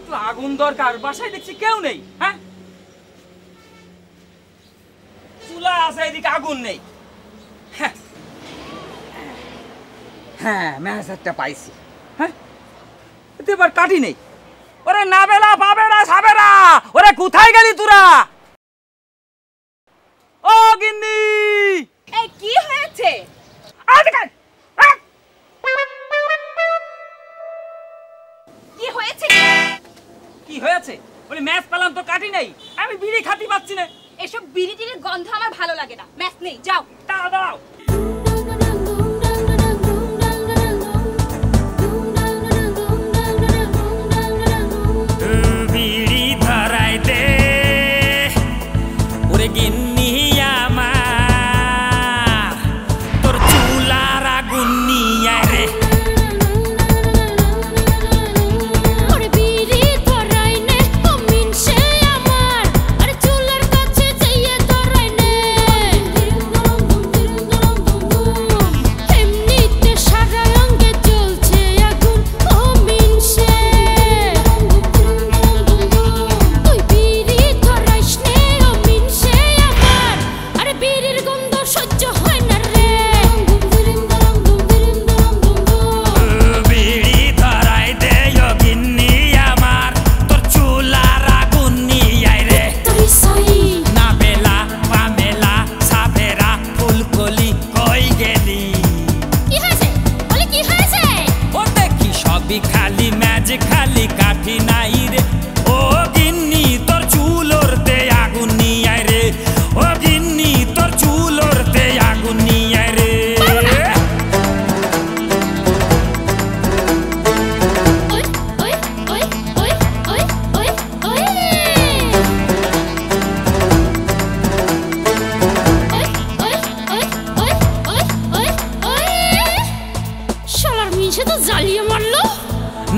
একটু আগুন দরকার, বাসায় দেখছি কেউ নেই। হ্যাঁ, চুলা আছে এদিকে, আগুন নেই। হ্যাঁ হ্যাঁ, ম্যাচ একটা পাইছি। হ্যাঁ, এতে এবার কাঠি নেই। ওরে না বেলা পাবেরা সাবেরা, ওরে কোথায় গেলি তোরা? ও গিন্নি, এই কি হয়েছে? কি হয়েছে? কি হয়েছে? বলি ম্যাচ পেলাম তো কাঠি নেই, আমি বিড়ি খাতি পাচ্ছি না। এসব বিড়ি টিড়ির গন্ধ আমার ভালো লাগে না। ম্যাচ নেই, যাও। দাও বিড়ি ধরাই দে ওরে গিন্নি আমার, তোর চুলার আগুন নিয়ে রে। খালি ম্যাজিক খালি কাঠি নাই রে, ও গিন্নি তোর চুলোর তে আগুন নিয়ে রে, ও গিন্নি তোর চুলোর তে আগুন নিয়ে রে। শালার মিছে তো জ্বালিয়ে মারলো।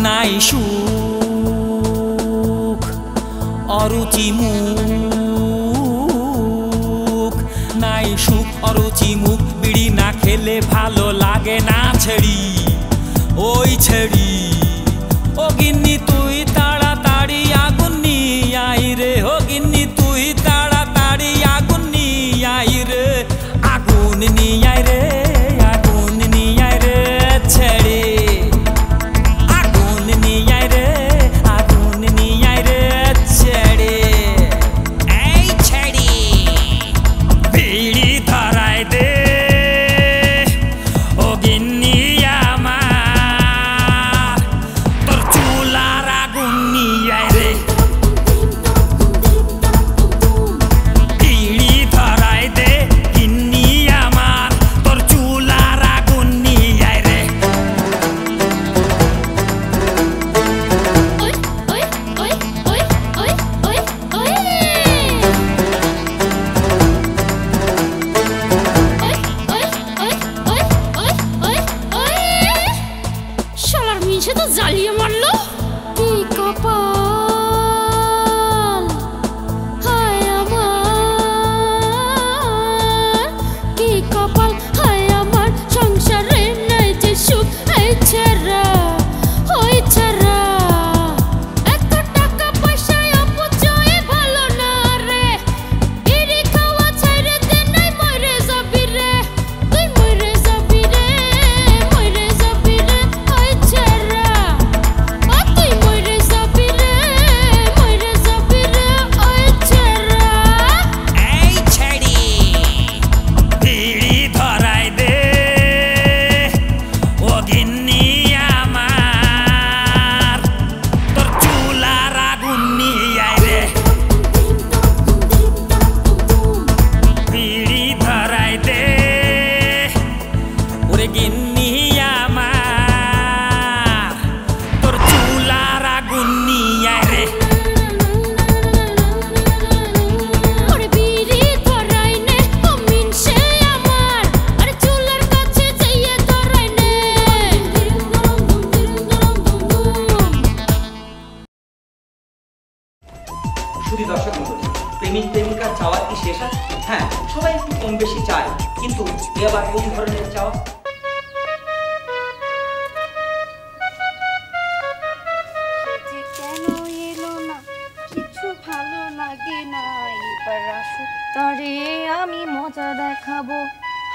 নাই সুখ অরুচি মুখ, নাই সুখ অরুচি মুখ, বিড়ি না খেলে ভালো লাগে না ছেড়ি, ওই ছেড়ি। ও গিন্নি তুই তাড়াতাড়ি আগুন নিয়ে আই রে, ও গিন্নি তুই তাড়াতাড়ি আগুন নিয়ে আই রে, আগুন নিয়ে আই রে, আগুন নিয়ে আই রে ছেড়ে। শুধু দর্শক মণ্ডলী, প্রেমিক প্রেমিকার চাওয়ার কি শেষ আছে? হ্যাঁ, সবাই একটু কম বেশি চায়, কিন্তু এ আবার কোন ধরনের চাওয়া? কেন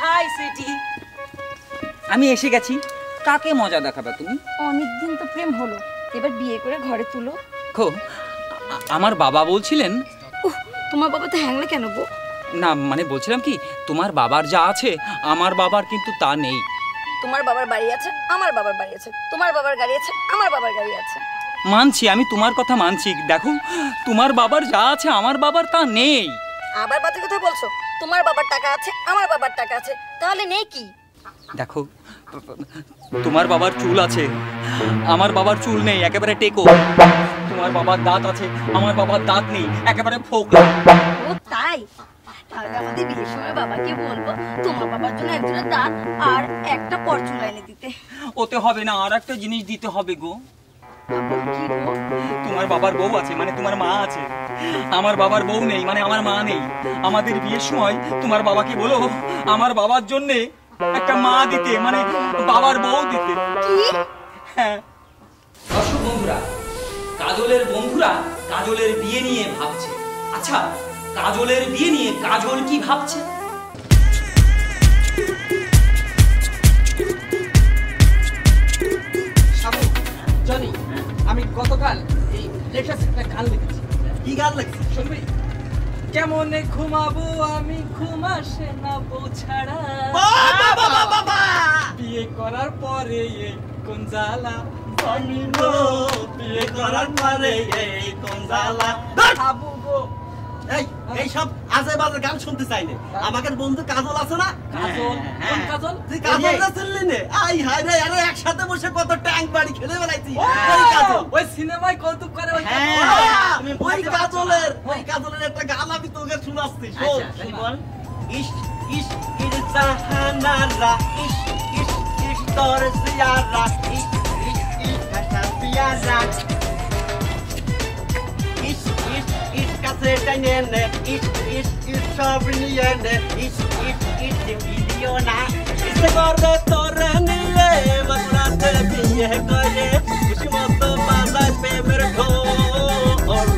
হাই সিটি, আমি এসে গেছি। কাকে মজা দেখাবে তুমি? অনেকদিন তো প্রেম হলো, এবার বিয়ে করে ঘরে তুলো। আমার বাবা বলছিলেন। তোমার বাবা তো হ্যাংলা কেন গো? না মানে বলছিলাম কি, তোমার বাবার যা আছে আমার বাবার কিন্তু তা নেই। তোমার বাবার বাড়ি আছে, আমার বাবার বাড়ি আছে, তোমার বাবার গাড়ি আছে, আমার বাবার গাড়ি আছে। মানছি, আমি তোমার কথা মানছি। দেখো, তোমার বাবার যা আছে আমার বাবার তা নেই। আবার বাজে কথা বলছো। তোমার বাবার টাকা আছে, আমার বাবার টাকা আছে, তাহলে নেই কি? দেখো, তোমার বাবার চুল আছে, আমার বাবার চুল নেই, একেবারে টেকো। তোমার বাবার দাঁত আছে, আমার বাবার দাঁত নেই, একেবারে ফোকলা। ও তাই? তাহলে আমাদের বিয়ের সময় বাবাকে বলবো তোমার বাবার জন্য একজোড়া দাঁত আর একটা পরচুলা এনে দিতে। ওতে হবে না, আর একটা জিনিস দিতে হবে গো। কি গো? তোমার বাবার বউ আছে, মানে তোমার মা আছে, আমার বাবার বউ নেই, মানে আমার মা নেই। আমাদের বিয়ের সময় তোমার বাবাকে বলো আমার বাবার জন্য একটা মা দিতে, মানে বাবার বউ দিতে। কি? হ্যাঁ। দর্শক বন্ধুরা, কাজলের বন্ধুরা কাজলের বিয়ে নিয়ে ভাবছে। আচ্ছা, কাজলের বিয়ে নিয়ে কাজল কি ভাবছে? জনি, আমি গতকাল এই লেটেস্ট একটা গান লিখেছি। কি গান লিখছি শুনবি? কেমনে ঘুমাবো আমি, ঘুম আসে না বউ ছাড়া, বিয়ে করার পরে এই কোন জ্বালা, আমি গো বিয়ে করার পরে এই কোন জ্বালা। হাবু গো, এই সব আজে বাজে গান শুনতে চাই না। আমাদের বন্ধু কাজল আছে না? কাজল? কোন কাজল? তুই কাজলটা চিনলি না? আই হায় রে, আরে একসাথে বসে কত ট্যাঙ্ক বাড়ি খেলে বেড়াইছি। ওই কাজল, ওই সিনেমায় কৌতুক করে ওই ওই কাজলের একটা গান আমি তোকে শোনাচ্ছি। শোন বল। ইশ ইশ ইর জাহানারা, ইশ ইশ ইশ তোর জিয়ারা, ইশ ইশ ইশ কাটা জিয়ারা, ইশ ইশ ইশ কাছে টাইনে নে, ইশ ইশ ইশ সব নিয়ে নে, ইশ ইশ ইশ ভিডিও না, ইশ করে তোরে নিলে মতরাতে বিয়ে করে, খুশি মতো বাজায় প্রেমের ঢোল।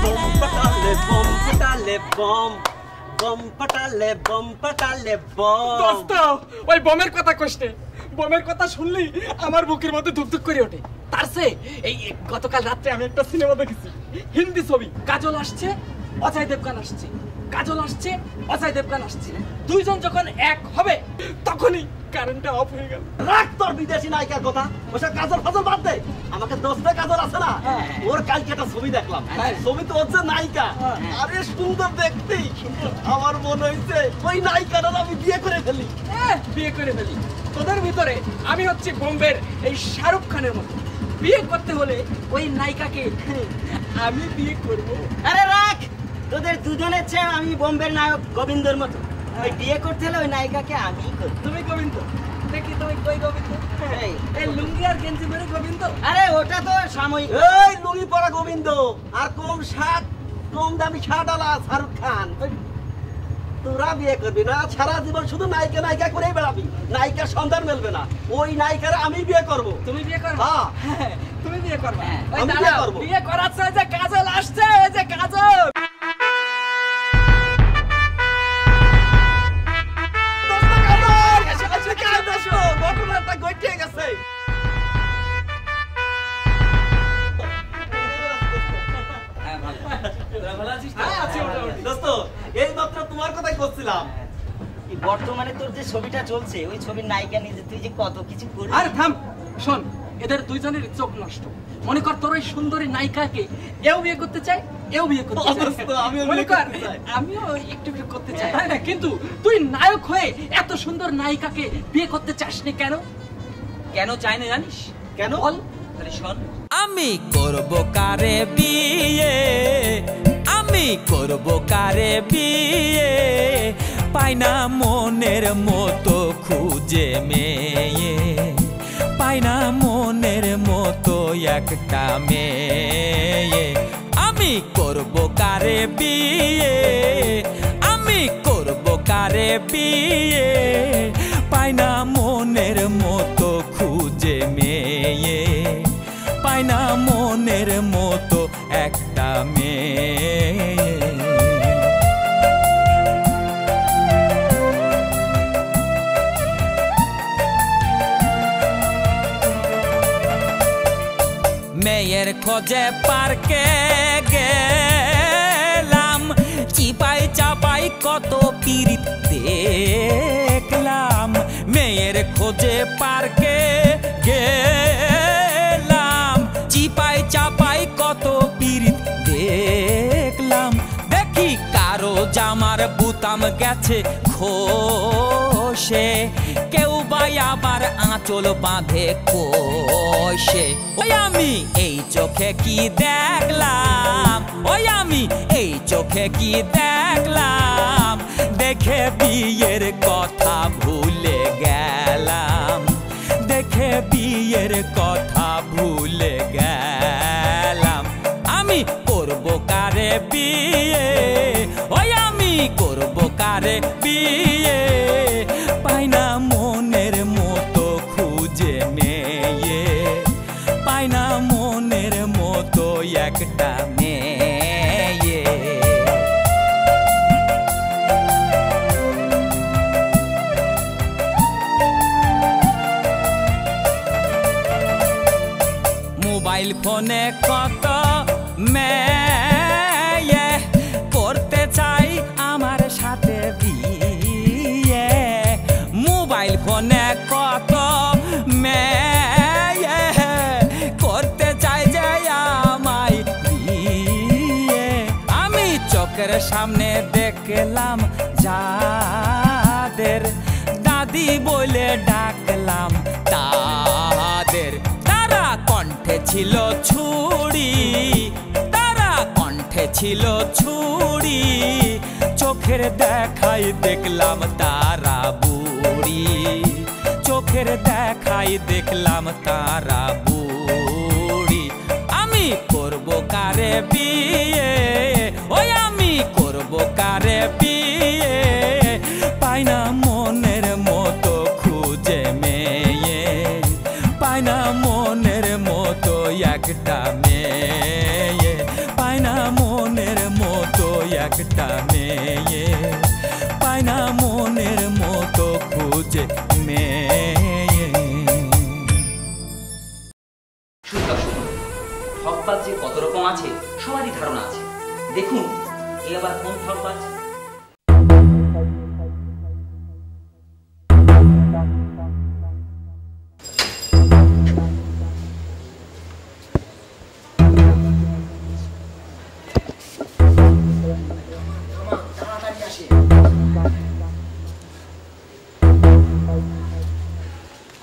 বম পাটালে বম পাটালে বম, বম পাটালে বম পাটালে বম। দোস্ত, ওই বোমের কথা কষ্টে, বোমের কথা শুনলি আমার বুকের মধ্যে ধুকধুক করে ওঠে। তার চেয়ে এই গতকাল রাত্রে আমি একটা সিনেমা দেখেছি, হিন্দি ছবি। কাজল আসছে, অজয় দেবগান আসছে, কাজল আসছে, অজয় দেবগান আসছে। দুইজন যখন এক হবে তখনই কারেন্টটা অফ হয়ে গেল। রাখ তোর বিদেশি নায়িকার কথা, ওসব কাজল ফাজল বাদ দে। আমাকে দোস্ত কাজল আছে না, ওর কালকে একটা ছবি দেখলাম। ছবি তো হচ্ছে নায়িকা, আরে সুন্দর দেখতে। আমার মনে হইছে ওই নায়িকাটা আমি বিয়ে করে ফেলি। বিয়ে করে ফেলি? তোদের ভিতরে আমি হচ্ছে বোম্বের এই শাহরুখ খানের মতো। বিয়ে করতে হলে ওই নায়িকাকে আমি বিয়ে করব। আরে রাখ, তোদের দুজনের চেয়ে আমি বোম্বের নায়ক গোবিন্দর মতো। ওই বিয়ে করতে হলে ওই নায়িকাকে আমি করব। তুমি গোবিন্দ? দেখি তুমি কই গোবিন্দ? এই লুঙ্গি আর গেঞ্জি পরে গোবিন্দ? আরে ওটা তো সাময়িক। এই লুঙ্গি পরা গোবিন্দ আর কম শার্ট, কম দামি শার্ট আলা শাহরুখ খান। তোরা বিয়ে করবি না, সারা জীবন শুধু নায়িকা নায়িকা করেই বেড়াবি, নায়িকার সন্ধান মেলবে না। ওই নায়িকারে আমি বিয়ে করব। তুমি বিয়ে করবে? হ্যাঁ, তুমি বিয়ে করবে? আমি বিয়ে করব। বিয়ে করাচ্ছে যে কাজল আসছে, এই যে কাজল। ঘটনাটা ঘটে গেছে। দোস্ত, এই মাত্র তোমার কথাই করছিলাম। বর্তমানে তোর যে ছবিটা চলছে, ওই ছবির নায়িকা নিজে তুই যে কত কিছু করবি। আরে থাম, শোন, এদের দুইজনের চোখ নষ্ট। মনে কর তোর ওই সুন্দরী নায়িকাকে এও বিয়ে করতে চাই, এও বিয়ে করতে চাই। মনে কর আমিও একটু বিয়ে করতে চাই, কিন্তু তুই নায়ক হয়ে এত সুন্দর নায়িকাকে বিয়ে করতে চাস না কেন? কেন চাই না জানিস? কেন বল? তাহলে শোন। আমি করব কারে বিয়ে, আমি করব কারে বিয়ে, পাই না মনের মতো খুঁজে মেয়ে, পাই না মনের মতো একটা মেয়ে। আমি করব কারে বিয়ে, আমি করব কারে বিয়ে, পাই না মনের মতো খুঁজে মেয়ে, পাই না মনের মতো একটা মেয়ে। মেয়ের খোঁজে পার্কে গেলাম, চিপাই চাপাই কত পীড়িত দেখলাম। মেয়ের খোঁজে পার্কে গেলাম, চিপাই চাপাই কত পীড়িত দেখলাম। দেখি কারো জামার বুতাম গেছে খসে, কেউ বা আবার আঁচল বাঁধে কোষে। ওই আমি এই চোখে কি দেখলাম, ওই আমি এই চোখে কি দেখলাম, দেখে বিয়ের কথা ভুলে গেলাম, দেখে বিয়ের কথা ভুলে গেলাম। আমি করব কারে বিয়ে, ওই আমি করব কারে বিয়ে, পাই না মনের মতো খুঁজে মেয়ে, পাই না মনের মতো একটা মেয়ে। মোবাইল ফোনে কত মেয়ে করতে চাই আমার সাথে বিয়ে, মোবাইল ফোনে কত মেয়ে করতে চাই যে আমায় বিয়ে। আমি চোখের সামনে দেখলাম যাদের, দাদি বলে ডাকলাম তাদের, তারা কণ্ঠে ছিল ছুরি, তারা কণ্ঠে ছিল ছুরি, চোখের দেখাই দেখলাম তারা বুড়ি, চোখের দেখাই দেখলাম তারা বুড়ি। আমি করব কারে বিয়ে, ওই আমি করব কারে বিয়ে, পাই না মনের মতো খুঁজে মেয়ে, পাই না মনের মতো একটা মেয়ে, পাই না মনের মতো একটা মেয়ে, পাই না মনের মতো খুঁজে মেয়ে। ঠকবাজ যে কত রকম আছে সবারই ধারণা আছে। দেখুন এ আবার কোন ঠকবাজ।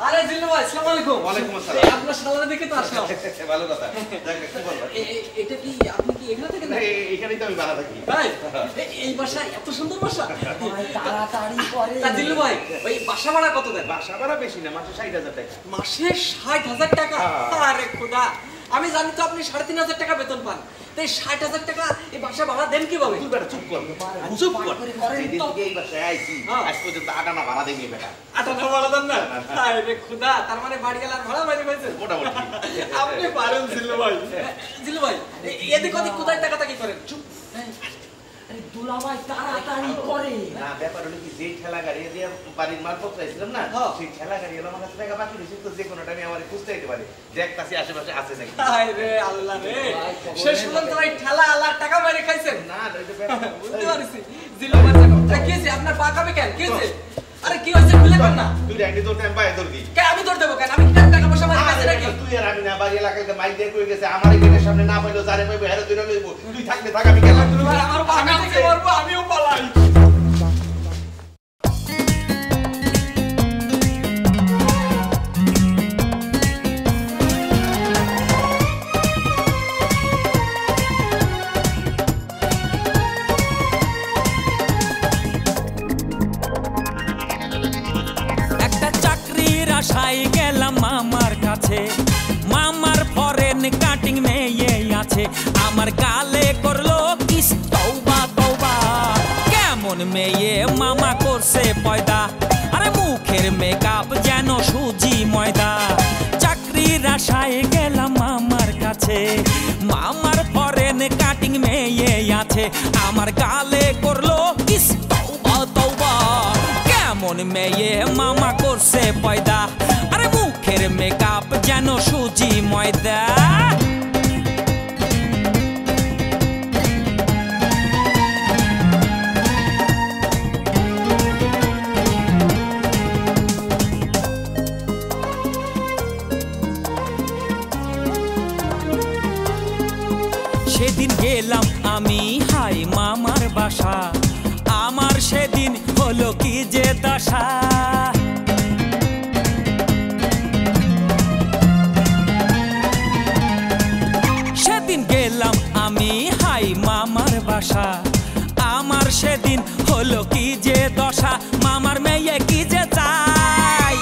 আরে জিল্লু ভাই, আসসালামু আলাইকুম। ওয়ালাইকুম আসসালাম। আপনার শালা দেখে তো আসলাম। ভালো কথা। যাক, কি বলবো? এটা কি আপনি কি এখানে থেকে না? এখানেই তো আমি ভাড়া থাকি। ভাই এই বাসা এত সুন্দর বাসা। তাড়াতাড়ি করে। তা জিল্লু ভাই, ওই বাসা ভাড়া কত দেন? বাসা ভাড়া বেশি না, মাসে 60,000 টাকা। মাসে 60,000 টাকা? আরে খোদা, আমি জানি তো আপনি 3,500 টাকা বেতন পান, তাই 60,000 টাকা এই বাসা ভাড়া দেন কিভাবে? তুই বেটা চুপ কর, চুপ কর। যেদিন থেকে এই বাসায় আইছি আজ পর্যন্ত 8 আনা ভাড়া দেয়নি বেটা। 8 আনা ভাড়া দেন না? আরে খোদা, তার মানে বাড়ি গেলার ভাড়া বাইরে পাইছে মোটামুটি। আপনি পারেন জিল্লু ভাই। জিল্লু ভাই, এদিক ওদিক কোথায় টাকাটাকি করেন? চুপ। আরে দুলা ভাই তাড়াতাড়ি করে। না, ব্যাপার হলো কি, যে ঠেলা গাড়ি দিয়ে বাড়ির মাল পৌঁছাইছিলাম না, সেই ঠেলা গাড়ি আমার কাছে টাকা বাকি রয়েছে, তো যে কোনো টাইমে আমার খুঁজতে যেতে পারে যে একটা আশেপাশে আছে নাকি। আরে আল্লাহ রে, শেষ পর্যন্ত ভাই ঠেলা আল্লাহ টাকা বাইরে খাইছেন। না, এটা ব্যাপার বুঝতে পারছি। জিল্লু ভাই, কি হয়েছে আপনার পা কাঁপে কেন? কি হয়েছে? আরে কি হয়েছে খুলে কর না। তুই রাইডি তোর টাইম পায় তোর কি? কে আমি তোর দেবো কেন? আমি কি টাকা পয়সা মারি কাছে রাখি? তুই আর আমি না, বাড়ি এলাকায় মাইক দিয়ে কই গেছে, আমার গেটের সামনে না পাইলো, যারে পাইবো হেরে তুই লইবো। তুই থাকলে থাক, আমি গেলাম। আমার পা কাঁপছে, মারবো, আমিও পালাই। আশায় গেলাম মামার কাছে, মামার ফরেন কাটিং মেয়ে আছে, আমার গালে করলো কিস, তওবা তওবা, কেমন মেয়ে মামা করছে পয়দা, আরে মুখের মেকআপ যেন সুজি ময়দা। চাকরির আশায় গেলাম মামার কাছে, মামার ফরেন কাটিং মেয়ে আছে, আমার গালে করলো কিস, তওবা তওবা, কেমন মেয়ে মামা করছে পয়দা, আরে মুখের মেকআপ যেন সুজি ময়দা। সেদিন গেলাম আমি হাই মামার বাসা, আমার সেদিন হলো কি যে দশা। সেদিন গেলাম আমি হাই মামার বাসা, আমার সেদিন হলো কি যে দশা। মামার মেয়ে কি যে চাই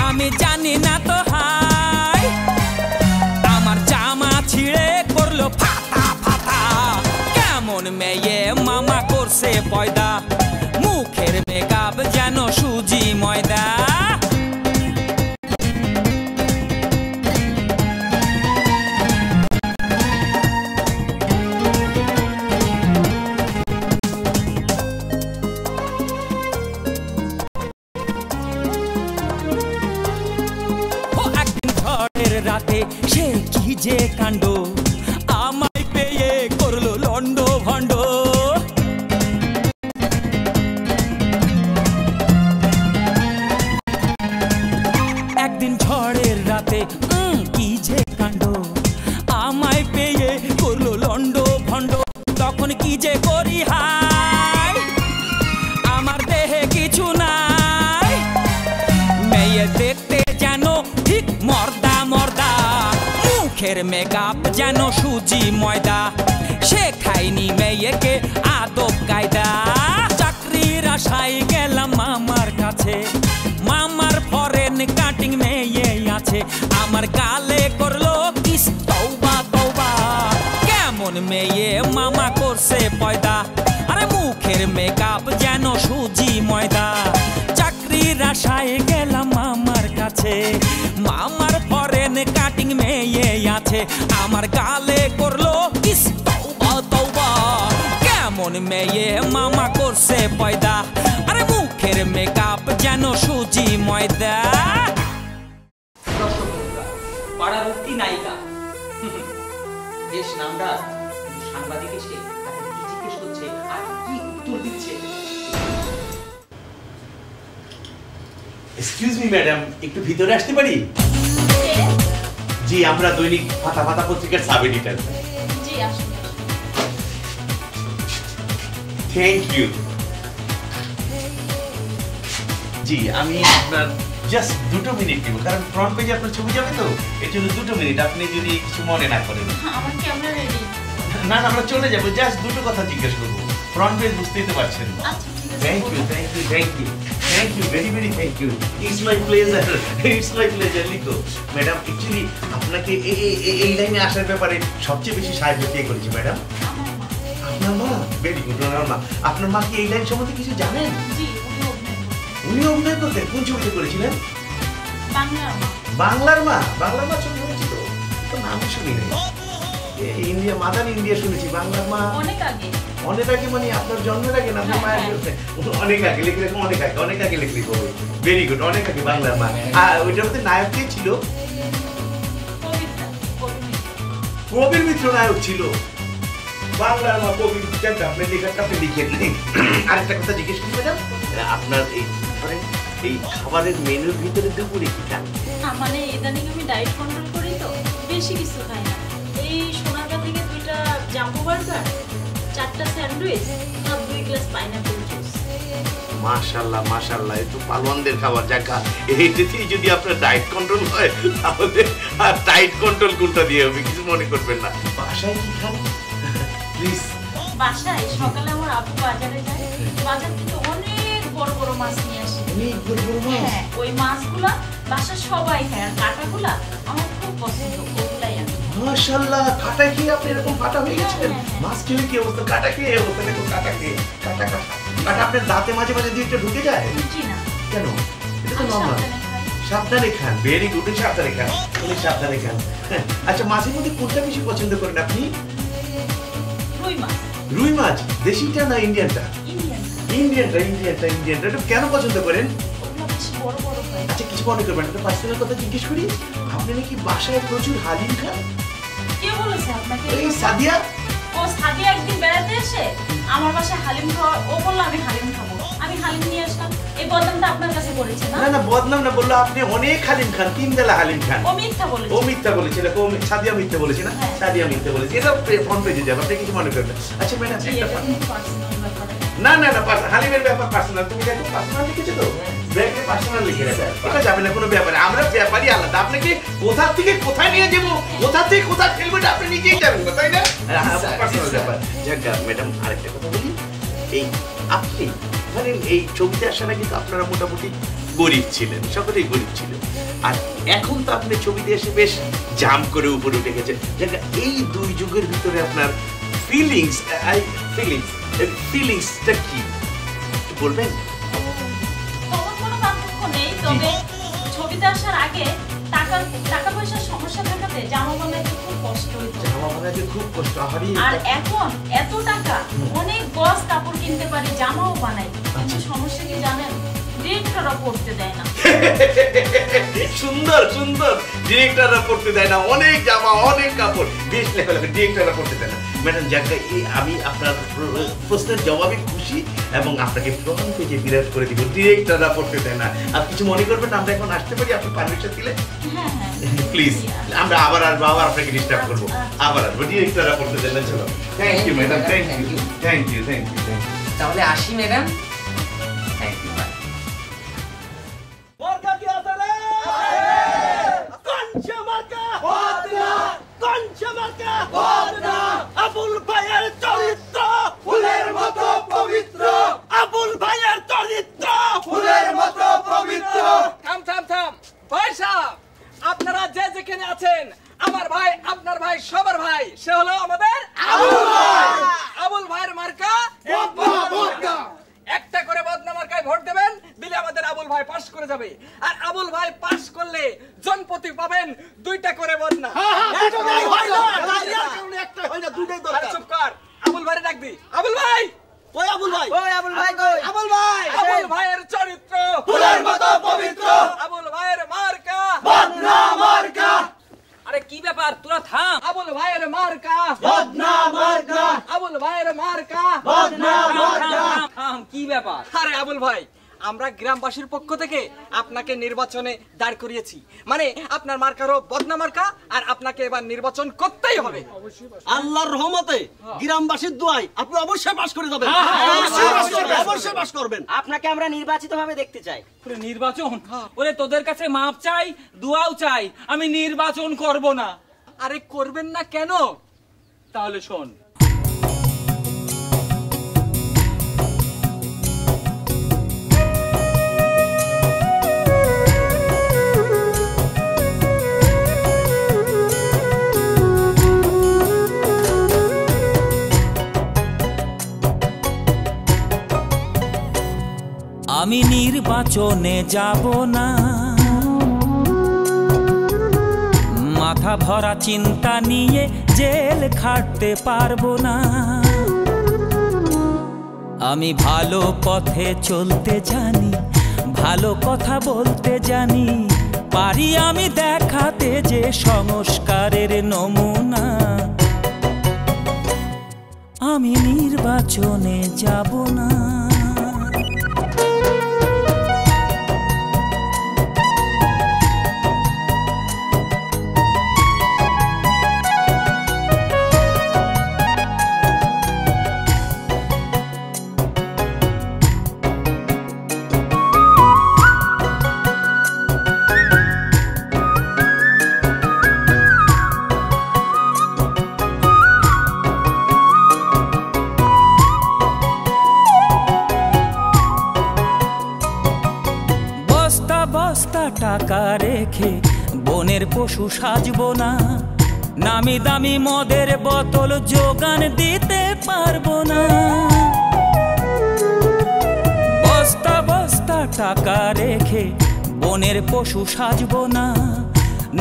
আমি জানি না তো হাই, আমার জামা ছিঁড়ে করলো ফাটা ফাটা। কেমন মেয়ে মামা করছে পয়দা, মুখের মেকআপ যেন সুজি ময়দা। রাতে সে কি যে কাণ্ড, আমায় পেয়ে করলো লন্ড ভন্ড। একদিন ঝড়ের রাতে কি যে কাণ্ড, আমায় পেয়ে করলো লন্ড ভন্ড। তখন কি যে করি হাই, আমার দেহে কিছু নাই, মেয়ে দেখতে যেন ঠিক মর্দা মর্দা। মুখের মেকআপ যেন সুজি ময়দা, শেখায়নি মেয়েকে আদব কায়দা। চাকরির আশায় গেলাম মামার কাছে, মামার ফরেন কাটিং মেয়ে আছে, আমার গালে করলো কিস তওবা তওবা। কেমন মেয়ে মামা করছে পয়দা, আরে মুখের মেকআপ যেন সুজি ময়দা। চাকরির আশায় গেলাম মামার কাছে, মামার ফরেন কাটিং মেয়ে আছে, আমার গালে করলো কিস তওবা তওবা। কেমন মেয়ে মামা করছে পয়দা, আরে মুখের মেকআপ যেন সুজি ময়দা। দর্শক বন্ধুরা, পাড়াবর্তী নায়িকা বেশ নামডাক, সাংবাদিক এসে তাকে কি জিজ্ঞেস করছে আর কি উত্তর দিচ্ছে। এক্সকিউজ মি ম্যাডাম, একটু ভিতরে আসতে পারি? জি, আমরা দৈনিক ফাতা ফাতা পত্রিকার সাব এডিটর। জি আসুন। Thank you. জি, আমি আপনার জাস্ট 2 মিনিট নেব, কারণ ফ্রন্ট পেজে আপনার ছবি যাবে তো, এর জন্য 2 মিনিট, আপনি যদি কিছু মনে না করেন। আমার ক্যামেরা রেডি। না না, আমরা চলে যাবো, জাস্ট 2 কথা জিজ্ঞেস করবো। ফ্রন্ট পেজ বুঝতেই তো পারছেন। আচ্ছা ঠিক আছে। Thank you, thank you, thank you, thank you, very very thank you. It's my pleasure, it's my pleasure. লিখো ম্যাডাম, অ্যাকচুয়ালি আপনাকে এই লাইনে আসার ব্যাপারে সবচেয়ে বেশি সাহায্য কে করেছে ম্যাডাম? আপনার মা। ভেরি গুড, আপনার মা। আপনার মা কি এই লাইন সম্বন্ধে কিছু জানেন? জি, উনি অভিনয় করতেন? কোন ছবিতে করেছিলেন? বাংলার মা। বাংলার মা? বাংলার মা ছবি হয়েছিল তো, নাম শুনি নাই। ইন্ডিয়া, মাদার ইন্ডিয়া শুনেছি, বাংলার মা অনেক আগে। অনেক আগে মানে আপনার জন্মের আগে না? আপনার মায়ের অনেক আগে লিখলে, অনেক আগে লিখলে হবে। ভেরি গুড, অনেক আগে বাংলার মা। আর ওইটার মধ্যে নায়ক কে ছিল? কবির মিত্র নায়ক ছিল। বাংলার মা, কবির মিত্র। আপনি লেখাটা আপনি লিখে নেন। আরেকটা কথা জিজ্ঞেস করি ম্যাডাম, আপনার এই খাবারের মেনুর ভিতরে দুপুরে কি খান? মানে ইদানিং আমি ডায়েট কন্ট্রোল করি তো, বেশি কিছু খাই না। এই সোনারগা থেকে 2টা জাম্বো বার্গার, 4টা স্যান্ডউইচ আর 2 গ্লাস পাইনাপল জুস। মাশাআল্লাহ মাশাআল্লাহ, এই তো পালোয়ানদের খাবার জায়গা। এইটাতেই যদি আপনার ডায়েট কন্ট্রোল হয়, তাহলে আর ডায়েট কন্ট্রোল কোনটা দিয়ে হবে কিছু মনে করবেন না। বাসায় কি খান প্লিজ? বাসায় সকালে আমার আব্বু বাজারে যায়, বাজার থেকে অনেক বড় বড় মাছ নিয়ে আসে। অনেক বড় বড় মাছ? হ্যাঁ, ওই মাছগুলা বাসার সবাই খায়, আর কাঁটাগুলা আমার খুব পছন্দ, ওগুলাই আমি। মাশাআল্লাহ, কাটা খেয়ে আপনি এরকম ফাটা হয়ে গেছেন? মাছ খেলে কি অবস্থা, কাটা খেয়ে অবস্থা দেখো, কাটা খেয়ে। কাটা আপনার দাঁতে মাঝে মাঝে দিয়ে ঢুকে যায়? জি না। কেন? এটা তো নরমাল। সাবধানে খান। ভেরি গুড, সাবধানে খান, সাবধানে খান। আচ্ছা, মাছের মধ্যে কোনটা বেশি পছন্দ করেন আপনি? রুই মাছ। রুই মাছ? দেশিটা না ইন্ডিয়ানটা? ইন্ডিয়ানটা। এটা কেন পছন্দ করেন? বড় বড় হয়। আচ্ছা, কিছু মনে করবেন, একটা পার্সোনাল কথা জিজ্ঞেস করি, আপনি নাকি বাসায় প্রচুর হালিম খান? কে বলেছে আপনাকে? এই সাদিয়া। ও সাদিয়া একদিন বেড়াতে এসে আমার বাসায় হালিম খাওয়া, ও বললো আমি হালিম খাবো, আমি হালিম নিয়ে আসলাম। এই বদনামটা আপনার কাছে করেছে না? না না বদনাম না, বললো আপনি অনেক হালিম খান, 3 বেলা হালিম খান। ও মিথ্যা বলেছে। ও মিথ্যা বলেছিল, সাদিয়া মিথ্যা বলেছে না? সাদিয়া মিথ্যা বলেছে। এটা ফোন পেজে যাবে, আপনি কিছু মনে করবেন। আচ্ছা ম্যাডাম একটা না না না হালিমের ব্যাপার পার্সোনাল, তুমি দেখো পার্সোনাল লিখেছো তো, ব্যাগে পার্সোনাল লিখে রাখো, এটা যাবে না কোনো ব্যাপারে। আমরা ব্যাপারই আলাদা, আপনাকে কোথা থেকে কোথায় নিয়ে যাবো, কোথা থেকে কোথায় ফেলবো আপনি নিজেই যাবেন, তাই না? পার্সোনাল ব্যাপার। যাক ম্যাডাম আরেকটা কথা বলি, এই আপনি মানে এই ছবিতে আসার আগে কিন্তু আপনারা মোটামুটি গরিব ছিলেন, সকলেই গরিব ছিলেন, আর এখন তো আপনি ছবিতে এসে বেশ জাম্প করে উপরে উঠে গেছেন। যাক এই দুই যুগের ভিতরে আপনার ফিলিংসটা কি বলবেন? তখন কোনো পার্থক্য নেই, তবে ছবিতে আসার আগে টাকা পয়সার সমস্যা থাকাতে জামা বানাইতে খুব কষ্ট হইতো। জামা বানাইতে খুব কষ্ট। আর এখন এত টাকা অনেক গজ কাপড় কিনতে পারি, জামাও বানাই, কিন্তু সমস্যা কি জানেন? ডিরেক্টররা পড়তে দেয় না। সুন্দর সুন্দর, ডিরেক্টররা পড়তে দেয় না, অনেক জামা অনেক কাপড় বেশ লেখা লেখা, ডিরেক্টররা পড়তে দেয় না। ম্যাডাম যাকে আমি আপনার প্রশ্নের জবাবে খুশি এবং আপনাকে ফ্রন্ট পেজে বিরাট করে দিব, ডিরেক্টররা পড়তে দেয় না। আর কিছু মনে করবেন আমরা এখন আসতে পারি, আপনি পারমিশন দিলে প্লিজ? আমরা আবার আসবো, আবার আপনাকে ডিস্টার্ব করবো, আবার আসবো, ডিরেক্টররা পড়তে দেন না। চলো, thank you madam, thank you thank you thank you. তাহলে আসি ম্যাডাম, থ্যাংক ইউ। আবুল ভাইয়ের চরিত্র ফুলের মতো পবিত্র, আবুল ভাইয়ের চরিত্র ফুলের মতো পবিত্র। থাম থাম থাম ভাই সাহেব, আপনারা যে যেখানে আছেন, আমার ভাই আপনার ভাই সবার ভাই, সে হলো আমাদের আবুল ভাই। আবুল ভাইয়ের মার্কা বদনা। একটা করে বদনা মার্কায় ভোট দেবেন, দিলে আমাদের আবুল ভাই পাস করে যাবে। আর আবুল ভাই পাস করলে জনপতি পাবেন 2টা করে বদনা। চুপ কর, আবুল ভাইরে ডাক দি। আবুল ভাই, ওই আবুল ভাই, ওই আবুল ভাই কই? আবুল ভাই, আবুল ভাইয়ের চরিত্র ফুলের মতো পবিত্র, আবুল ভাইয়ের মার্কা বদনা মার্কা। আরে কি ব্যাপার, তোরা থাম। আবুল ভাইয়ের মার্কা বদনা মার্কা, আবুল ভাইয়ের মার্কা বদনা মার্কা। কি ব্যাপার? আরে আবুল ভাই, আমরা গ্রামবাসীর পক্ষ থেকে আপনাকে নির্বাচনে দাঁড় করিয়েছি, মানে আপনার মার্কারও বদনা মার্কা, আর আপনাকে এবার নির্বাচন করতেই হবে। আল্লাহর রহমতে গ্রামবাসীর দোয়ায় আপনি অবশ্যই পাস করে যাবেন, অবশ্যই পাস করবেন। আপনাকে আমরা নির্বাচিত ভাবে দেখতে চাই। নির্বাচন? ওরে তোদের কাছে মাপ চাই, দোয়াও চাই, আমি নির্বাচন করব না। আরে করবেন না কেন? তাহলে শোন, আমি নির্বাচনে যাব না, মাথা ভরা চিন্তা নিয়ে জেল খাটতে পারবো না। আমি ভালো পথে চলতে জানি, ভালো কথা বলতে জানি, পারি আমি দেখাতে যে সংস্কারের নমুনা। আমি নির্বাচনে যাব না। টাকা রেখে বনের পশু সাজবো না, নামি দামি মদের বোতল যোগান দিতে পারবো না। বস্তা বস্তা টাকা রেখে বনের পশু সাজবো না,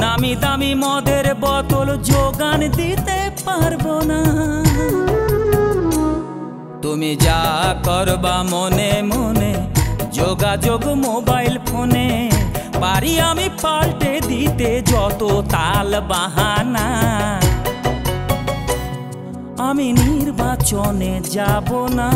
নামি দামি মদের বোতল যোগান দিতে পারবো না। তুমি যা করবা মনে মনে, যোগাযোগ মোবাইল ফোনে, পারি আমি পাল্টে দিতে যত তাল বাহানা। আমি নির্বাচনে যাব না।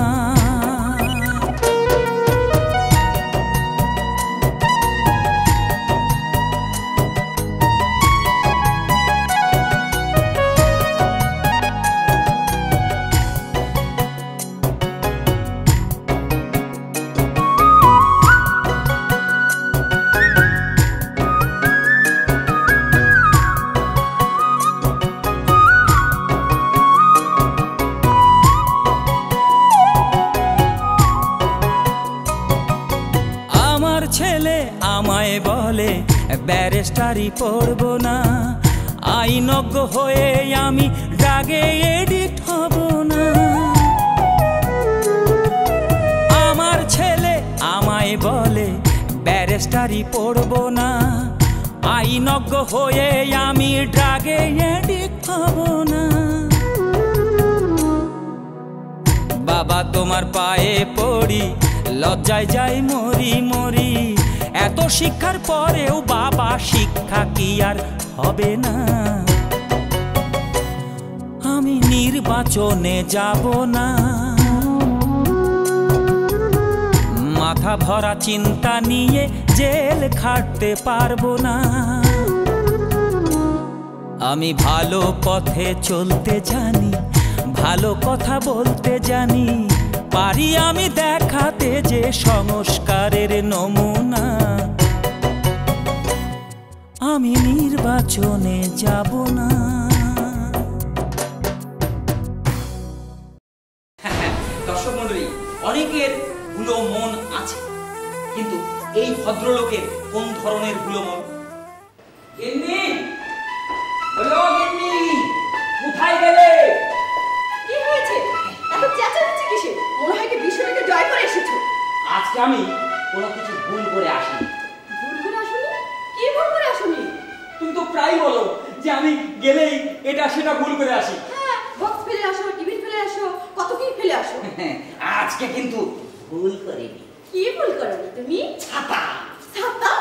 ব্যারিস্টারি পড়ব না, আইনজ্ঞ হয়ে আমি ড্রাগে এডিক্ট হব না। আমার ছেলে আমায় বলে ব্যারিস্টারি পড়ব না, আইনজ্ঞ হয়ে আমি ড্রাগে এডিক্ট হব না। বাবা তোমার পায়ে পড়ি, লজ্জায় যাই মরি মরি, এত শিক্ষার পরেও বাবা শিক্ষা কি আর হবে না? আমি নির্বাচনে যাব না, মাথা ভরা চিন্তা নিয়ে জেল খাটতে পারবো না। আমি ভালো পথে চলতে জানি, ভালো কথা বলতে জানি, পারি আমি দেখাতে যে সংস্কারের নমুনা। আমি নির্বাচনে যাব না। দর্শক মন্ডলী, অনেকের ভুলো মন আছে, কিন্তু এই ভদ্রলোকের কোন ধরনের ভুলো মন? গিন্নি, বলো গিন্নি, কোথায় গেলে? কি হয়েছে? এত চেঁচামেচি কিসে? মনে হয় কি বিশ্বটাকে জয় করে এসেছো? আজকে আমি কোনো কিছু ভুল করে আসিনি। ভুল করে আসোনি? কি ভুল করে আসোনি? তুমি তো প্রায় বলো যে আমি গেলেই এটা সেটা ভুল করে আসি। হ্যাঁ, বক্স ফেলে আসো, টিভি ফেলে আসো, কত কি ফেলে আসো। আজকে কিন্তু ভুল করিনি। কি ভুল করনি তুমি? ছাতা। ছাতা?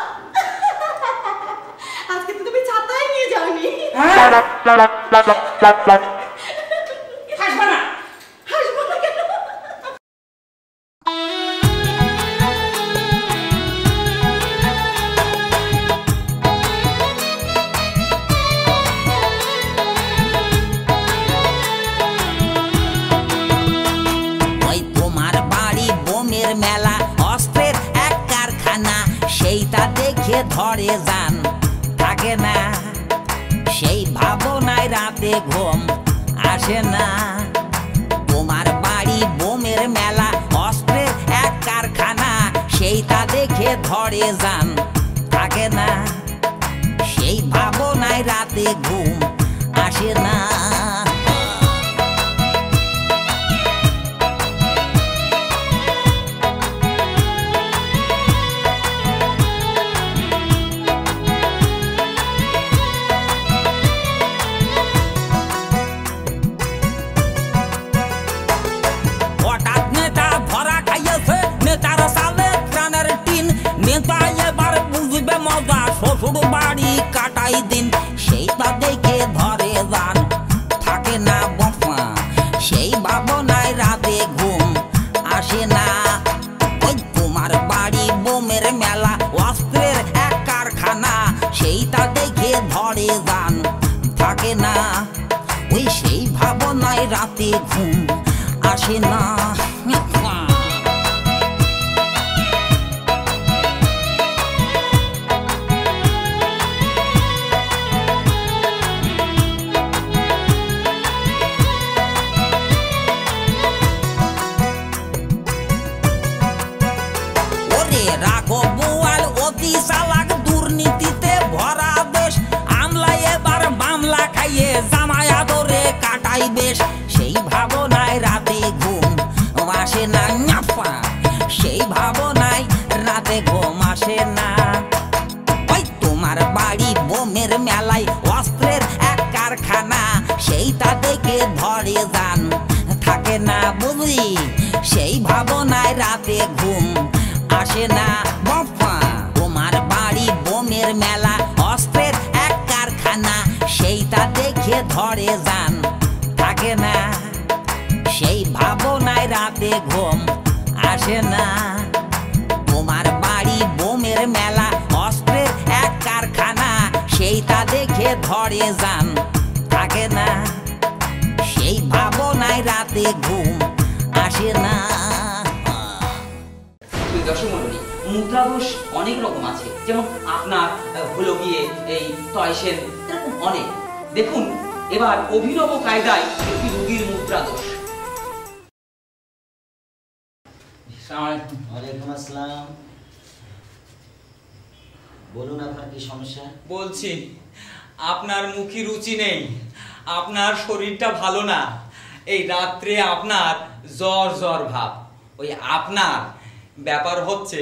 আজকে তো তুমি ছাতাই নিয়ে যাওনি। হাসবা না। হাসবো না কেন? ওই তোমার বাড়ি বোমের মেলা, অস্ত্রের এক কারখানা, সেইটা দেখে ধরে যান থাকে না। সেই ভাবনায় রাতে ঘুম আসে না। তোমার বাড়ি বোমের মেলা, অস্ত্রের এক কারখানা, সেইটা দেখে ধরে যান থাকে না। সেই ভাবনায় রাতে ঘুম আসে না। হঠাৎ নেতা ধরা খাইয়েছে, নেতার সালে প্রাণের টিন, নেতা এবার বুঝবে মজা, শ্বশুর বাড়ি কাটাই দিন। সেইটা দেখে ধরে যান থাকে না বাবা, সেই ভাবনায় রাতে ঘুম আসে না। ওই তোমার বাড়ি বোমের মেলা, অস্ত্রের এক কারখানা, সেইটা দেখে ধরে যান থাকে না। ওই সেই ভাবনায় রাতে ঘুম আসে না। ওরে রাখো বোয়াল অতি চালাক, দুর্নীতিতে ভরা দেশ, আমলায় এবার মামলা খাইয়ে জামাই আদরে কাটাই বেশ। সেই ভাবনায় রাতে ঘুম আসে না। সেই ভাবনায় রাতে ঘুম আসে না। ওই তোমার বাড়ি বোমের মেলায়, অস্ত্রের এক কারখানা, সেইটা দেখে ধরে যান থাকে না বুঝলি। সেই ভাবনায় রাতে ঘুম আসে না বাবা। তোমার বাড়ি বোমের মেলা, অস্ত্রের এক কারখানা, সেইটা দেখে ধরে যান থাকে না। সেই ভাবনায় রাতে ঘুম আসে না। তোমার বাড়ি বোমের মেলা, অস্ত্রের এক কারখানা, সেইটা দেখে ধরে যান থাকে না। সেই ভাবনায় রাতে ঘুম আসে না। দর্শক মন্ডলী, মুদ্রাদোষ অনেক রকম আছে, যেমন আপনার হলো গিয়ে এই টয়সের, এরকম অনেক। দেখুন এবার অভিনব কায়দায় একটি রোগীর মুদ্রাদোষ। ওয়ালাইকুম আসসালাম। বলুন আপনার কি সমস্যা? বলছি, আপনার মুখে রুচি নেই, আপনার শরীরটা ভালো না, এই রাত্রে আপনার জ্বর জ্বর ভাব। ওই আপনার ব্যাপার হচ্ছে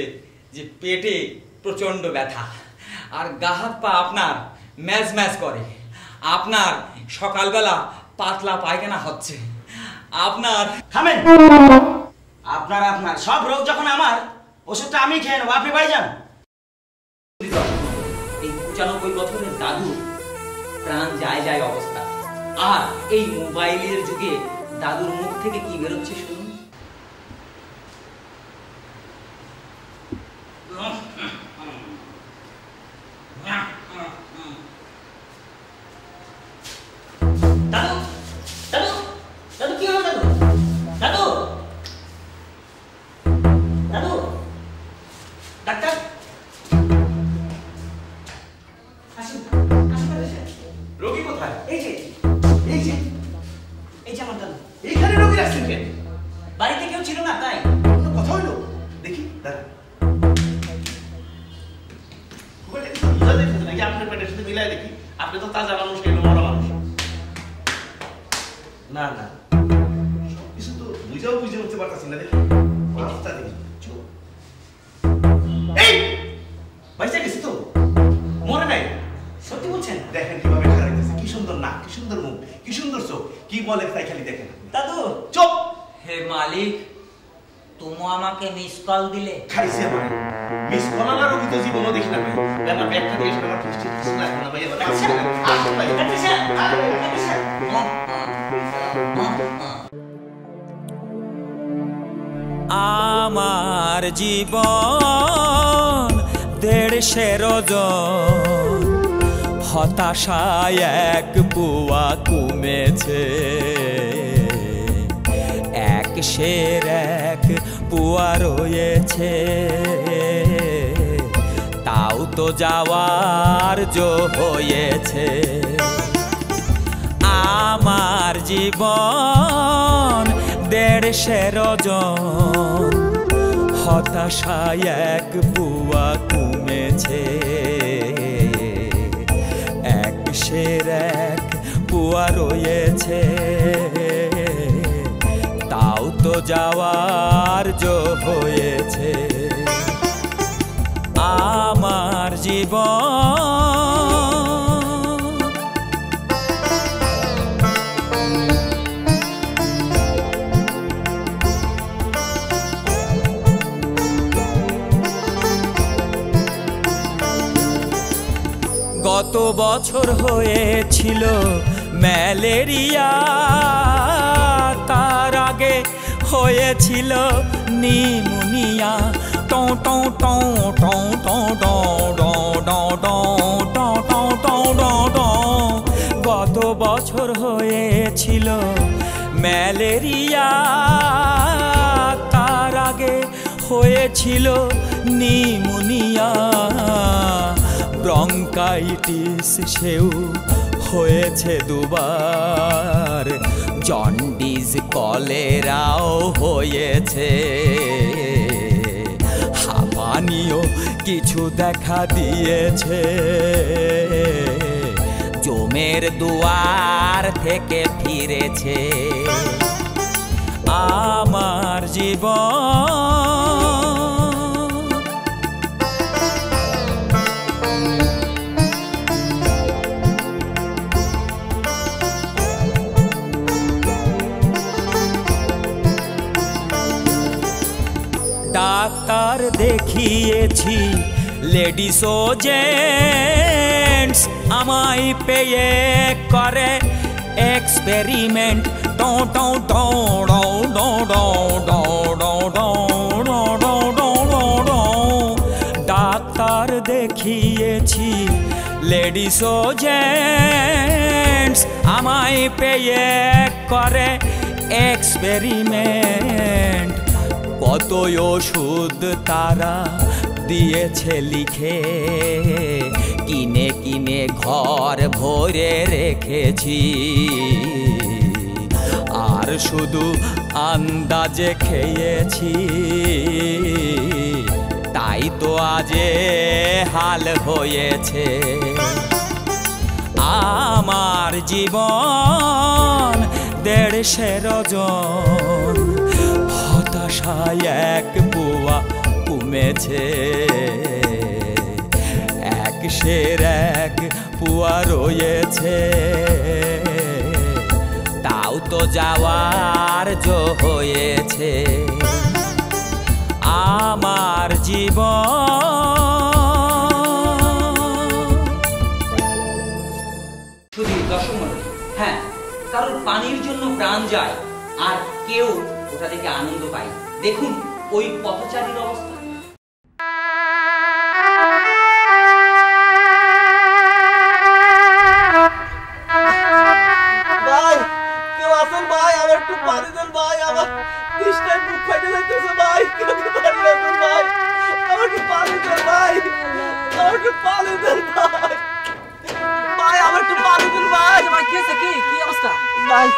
যে পেটে প্রচন্ড ব্যথা, আর গা হাত পা আপনার ম্যাজ ম্যাজ করে, আপনার সকালবেলা পাতলা পায়খানা হচ্ছে, আপনার থামেন। আপনার আপনার সব রোগ যখন আমার, ওষুধটা আমি খেয়ে নেবো, আপনি বাড়ি যান। এই 95 বছরের দাদু প্রাণ যায় যায় অবস্থা, আর এই মোবাইলের যুগে দাদুর মুখ থেকে কি বেরোচ্ছে শুনুন। দাদু দাদু দাদু কি হলো? দাদু দাদু দাদু ডাক্তার রোগী কোথায়? এই যে এই যে এই যে আমার দাদু। এইখানে রোগী রাখছেন কেন? বাড়িতে কেউ ছিল না তাই। কোনো কথা হইলো? দেখি দাঁড়া, দেখি আপনার পেটের সাথে মিলাই দেখি। আপনি তো তাজা মানুষ, এলো মরা মানুষ। না না, কিছু তো বুঝে উঠতে পারতাছি না। দেখি অবস্থা দেখি। এই বাইসা গেছি তো, মরে নাই। সত্যি বলছেন? দেখেন কিভাবে খারাইতেছে, কি সুন্দর নাক, কি সুন্দর মুখ, কি সুন্দর চোখ, কি বলে তাই খালি দেখেন। দাদু চুপ। হে মালিক, তুমি আমাকে মিস কল দিলে। খাইছে আমার মিস কলালা রোগী তো জীবনও দেখি না ভাই। আমার ব্যাগটা দিয়ে এসে আমার ফিস্টি কিছু লাগবে না ভাই। এবার আসুন ভাই। আমার জীবন 150 ওজন, হতাশায় এক পুয়া কমেছে, এক শের এক পুয়া রয়েছে, তাও তো যাওয়ার জো হয়েছে। আমার জীবন 150 ওজন, হতাশায় এক পুয়া কমেছে, এক শের এক পুয়া রয়েছে, তাও তো যাওয়ার জো হয়েছে। আমার জীবন গত বছর হয়েছিল ম্যালেরিয়া, তার আগে হয়েছিল নিউমোনিয়া। টং টং টং টং টং টং। গত বছর হয়েছিল ম্যালেরিয়া, তার আগে হয়েছিল নিউমোনিয়া। ব্রঙ্কাইটিস সেও হয়েছে দুবার, জন্ডিস কলেরাও হয়েছে, হাঁপানিও কিছু দেখা দিয়েছে, জমের দুয়ার থেকে ফিরেছে। আমার জীবন ডাক্তার দেখিয়েছি, লেডিস ও জেন্টস, আমায় পেয়ে করে এক্সপেরিমেন্ট। ডাক্তার দেখিয়েছি, লেডিস ও জেন্টস, আমায় পেয়ে করে এক্সপেরিমেন্ট। কতই ওষুধ তারা দিয়েছে লিখে, কিনে কিনে ঘর ভরে রেখেছি, আর শুধু আন্দাজে খেয়েছি, তাই তো আজে হাল হয়েছে আমার জীবন 150 রজন হতাশায় এক পুয়া কমেছে এক শের এক পুয়া রয়েছে তাও তো যাওয়ার জো হয়েছে আমার জীবন। শুধু দর্শক মণ্ডলী, হ্যাঁ, কারোর পানির জন্য প্রাণ যায় আর কেউ ওটা থেকে আনন্দ পায়। দেখুন ওই পথচারীর অবস্থা। ভাই কেউ আছেন ভাই? আমার একটু পানি দেন ভাই, আমার তৃষ্ণায় বুক ফাটে যাইতেছে ভাই, কেউ একটু পানি দেন ভাই, আমার একটু পানি দেন ভাই, আমার একটু পানি দেন ভাই, ভাই আমার একটু পানি দেন ভাই। ভাই কি আছে, কি অবস্থা? ভাই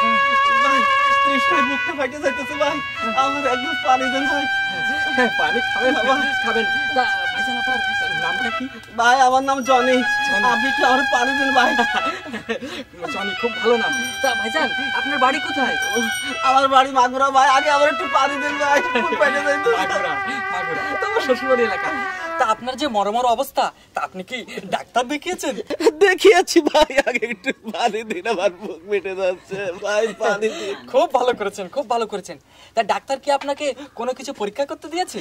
ভাই তৃষ্ণায় বুকটা ফাটে যাইতেছে ভাই, আমার এক গ্লাস পানি দেন ভাই। পানি খাবেন? খাবেন। তা ভাইজান আপনার নামটা কি? ভাই আমার নাম জনি, আপনি একটু আমার পানি দেন ভাই। জনি, খুব ভালো নাম। তা ভাইজান আপনার বাড়ি কোথায়? আমার বাড়ি মাগুরা ভাই, আগে আমার একটু পানি দেন ভাই, বুক ফাটে যাইতেছে। মাগুরা? তো আমার শ্বশুরবাড়ি এলাকা। তা আপনার যে মরমর অবস্থা, তা আপনি কি ডাক্তার দেখিয়েছেন? দেখিয়েছি ভাই, আগে একটু পানি দিন, আমার বুক ফেটে যাচ্ছে ভাই, পানি দিন। খুব ভালো করেছেন, খুব ভালো করেছেন। তা ডাক্তার কি আপনাকে কোনো কিছু পরীক্ষা করতে দিয়েছে?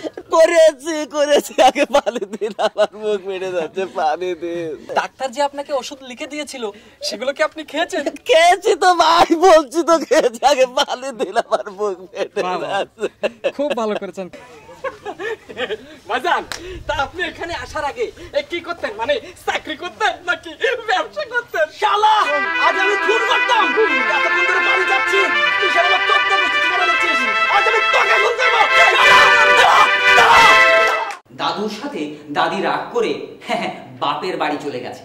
করেছি, আগে পানি দিন, আমার বুক ফেটে যাচ্ছে, পানি দিন। ডাক্তার যে আপনাকে ওষুধ লিখে দিয়েছিল সেগুলো কি আপনি খেয়েছেন? খেয়েছি তো ভাই, বলছি তো খেয়েছি, আগে পানি দিন, আমার বুক ফেটে যাচ্ছে। খুব ভালো করেছেন ভাইজান। তা আপনি এখানে আসার আগে কি করতেন, মানে চাকরি করতেন নাকি ব্যবসা করতেন? শালা আজ আমি খুন করতাম, এতক্ষণ ধরে বাড়ি যাচ্ছি, তুই শালা আমার চোখ দেখে কিছু করে দিচ্ছিস, আজ আমি তোকে খুন করবো। দাদুর সাথে দাদি রাগ করে বাপের বাড়ি চলে গেছে।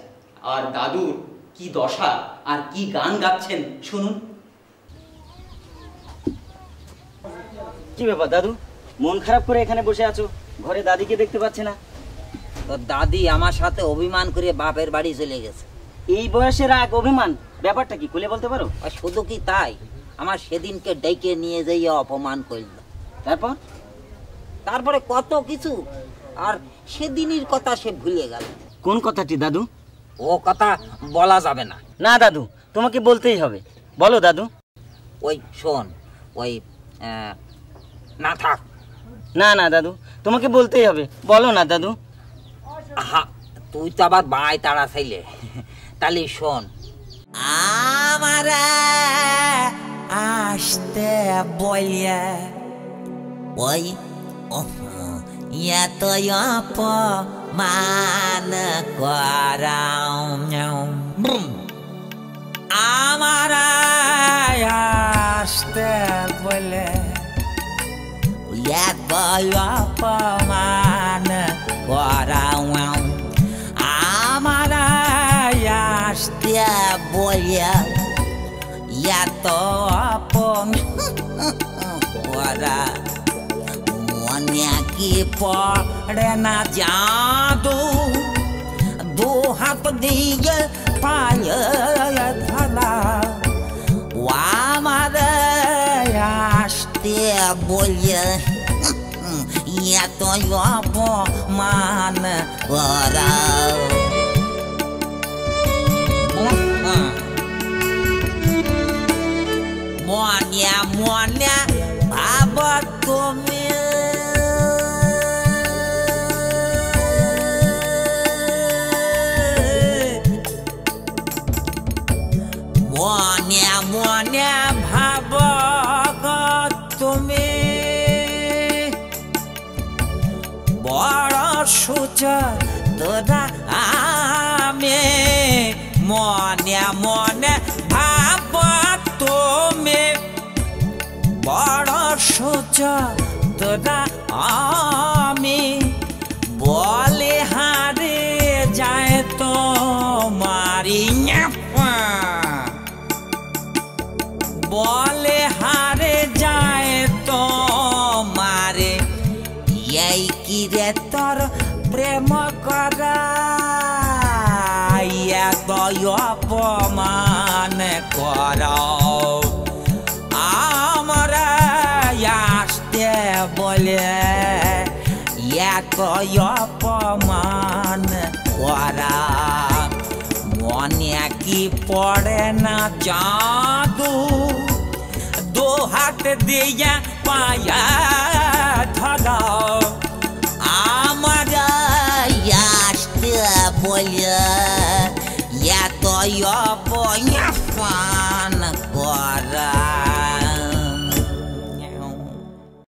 আর দাদুর কি দশা আর কি গান গাচ্ছেন শুনুন। কি ব্যাপার দাদু, মন খারাপ করে এখানে বসে আছো, ঘরে দাদিকে দেখতে পাচ্ছে না? তো দাদি আমার সাথে অভিমান করে বাপের বাড়ি চলে গেছে। এই বয়সে রাগ, অভিমান, ব্যাপারটা কি খুলে বলতে পারো? আর শুধু কি তাই, আমার সেদিনকে ডেকে নিয়ে যাইয়া অপমান করল। তারপরে কত কিছু, আর সেদিনের কথা সে ভুলে গেল। কোন কথাটি দাদু? ও কথা বলা যাবে না। না দাদু, তোমাকে বলতেই হবে, বলো দাদু। ওই শোন, ওই না থাক। না না দাদু, তোমাকে বলতেই হবে, বলো না দাদু। হা, তুই তো আবার বাই তাড়া চাইলে, তাহলে শোন। আমার আসতে বলিয়া ওই এত অপমান করাও, আমার আসতে বলে এত অপমান করাও, আমার আসতে বলিয়া এত অপমান করা, মনে কি পড়ে না জাদু, দু হাত দিয়ে পায়ে ধরা, আমার আসতে বলিয়া এত অপমান করা। মনে মনে ভাব তুমি মনে মনে ভাব তুমি বড় সুচর তোরা আমি, মনে মনে ভাব তুমি বড় সুচর তোরা আমি, বলে হারে যায় তো মারি, বলে হারে যায় তো মারে, এই কি রে তোর এত অপমান করো আমরা আসতে বলে এত অপমান করা মনে কি পড়ে না জাদু দু হাত দিয়ে পায়া ধরা আমরা আসতে বলে এত অপমান করা